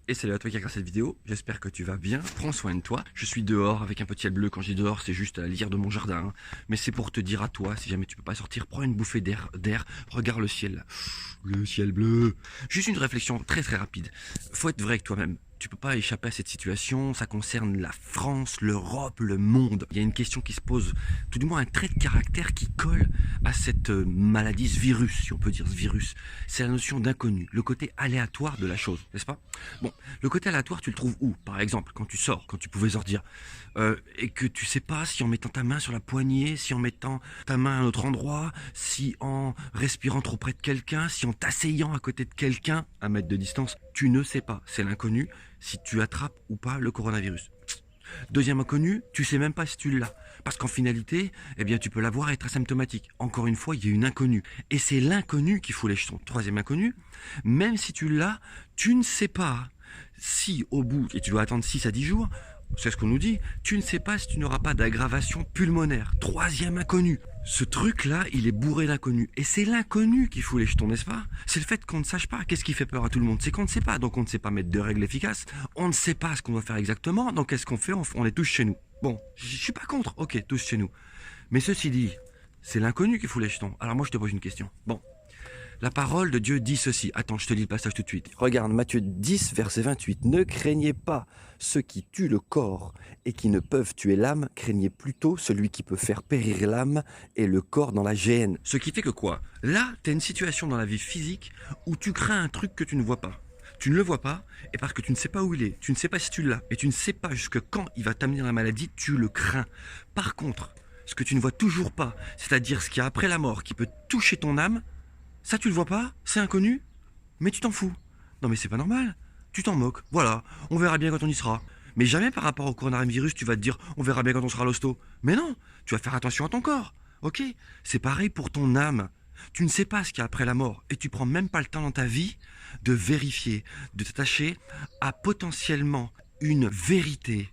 Et salut à toi qui regarde cette vidéo, j'espère que tu vas bien, prends soin de toi. Je suis dehors avec un petit ciel bleu, quand je dis dehors c'est juste à la lisière de mon jardin, hein. Mais c'est pour te dire à toi, si jamais tu peux pas sortir, prends une bouffée d'air, regarde le ciel là, le ciel bleu. Juste une réflexion très rapide, faut être vrai avec toi-même. Tu peux pas échapper à cette situation, ça concerne la France, l'Europe, le monde. Il y a une question qui se pose, tout du moins un trait de caractère qui colle à cette maladie, ce virus, si on peut dire ce virus. C'est la notion d'inconnu, le côté aléatoire de la chose, n'est-ce pas? Bon, le côté aléatoire, tu le trouves où? Par exemple, quand tu sors, quand tu pouvais sortir, et que tu sais pas si en mettant ta main sur la poignée, si en mettant ta main à un autre endroit, si en respirant trop près de quelqu'un, si en t'asseyant à côté de quelqu'un, à 1 mètre de distance, tu ne sais pas, c'est l'inconnu, si tu attrapes ou pas le coronavirus. Deuxième inconnu, tu sais même pas si tu l'as. Parce qu'en finalité, eh bien, tu peux l'avoir et être asymptomatique. Encore une fois, il y a une inconnue. Et c'est l'inconnu qui fout les jetons. Troisième inconnu, même si tu l'as, tu ne sais pas si au bout, et tu dois attendre 6 à 10 jours, c'est ce qu'on nous dit, tu ne sais pas si tu n'auras pas d'aggravation pulmonaire. Troisième inconnu. Ce truc-là, il est bourré d'inconnu. Et c'est l'inconnu qui fout les jetons, n'est-ce pas? C'est le fait qu'on ne sache pas. Qu'est-ce qui fait peur à tout le monde? C'est qu'on ne sait pas. Donc on ne sait pas mettre de règles efficaces. On ne sait pas ce qu'on doit faire exactement. Donc qu'est-ce qu'on fait? On est tous chez nous. Bon, je suis pas contre. Ok, tous chez nous. Mais ceci dit, c'est l'inconnu qui fout les jetons. Alors moi, je te pose une question. Bon. La parole de Dieu dit ceci. Attends, je te lis le passage tout de suite. Regarde, Matthieu 10, verset 28. Ne craignez pas ceux qui tuent le corps et qui ne peuvent tuer l'âme, craignez plutôt celui qui peut faire périr l'âme et le corps dans la géhenne. Ce qui fait que quoi? Là, tu as une situation dans la vie physique où tu crains un truc que tu ne vois pas. Tu ne le vois pas, et parce que tu ne sais pas où il est, tu ne sais pas si tu l'as, et tu ne sais pas jusque quand il va t'amener dans la maladie, tu le crains. Par contre, ce que tu ne vois toujours pas, c'est-à-dire ce qu'il y a après la mort qui peut toucher ton âme, ça, tu le vois pas? C'est inconnu? Mais tu t'en fous. Non, mais c'est pas normal. Tu t'en moques. Voilà. On verra bien quand on y sera. Mais jamais par rapport au coronavirus, tu vas te dire on verra bien quand on sera à l'hosto. Mais non, tu vas faire attention à ton corps. Ok? C'est pareil pour ton âme. Tu ne sais pas ce qu'il y a après la mort et tu prends même pas le temps dans ta vie de vérifier, de t'attacher à potentiellement une vérité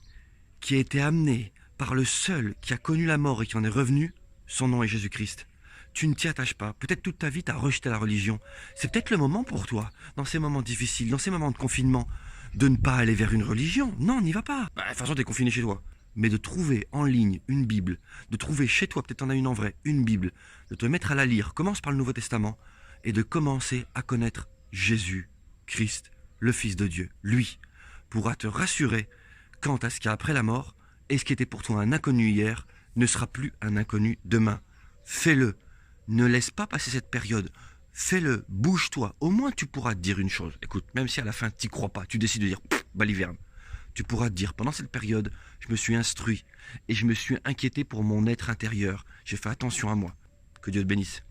qui a été amenée par le seul qui a connu la mort et qui en est revenu. Son nom est Jésus-Christ. Tu ne t'y attaches pas. Peut-être toute ta vie, tu as rejeté la religion. C'est peut-être le moment pour toi, dans ces moments difficiles, dans ces moments de confinement, de ne pas aller vers une religion. Non, n'y va pas. Bah, de toute façon, tu es confiné chez toi. Mais de trouver en ligne une Bible, de trouver chez toi, peut-être en as une en vrai, une Bible, de te mettre à la lire, commence par le Nouveau Testament, et de commencer à connaître Jésus, Christ, le Fils de Dieu. Lui pourra te rassurer quant à ce qu'il y a après la mort, et ce qui était pour toi un inconnu hier ne sera plus un inconnu demain. Fais-le. Ne laisse pas passer cette période. Fais-le, bouge-toi. Au moins, tu pourras te dire une chose. Écoute, même si à la fin, tu n'y crois pas, tu décides de dire baliverne. Tu pourras te dire, pendant cette période, je me suis instruit et je me suis inquiété pour mon être intérieur. J'ai fait attention à moi. Que Dieu te bénisse.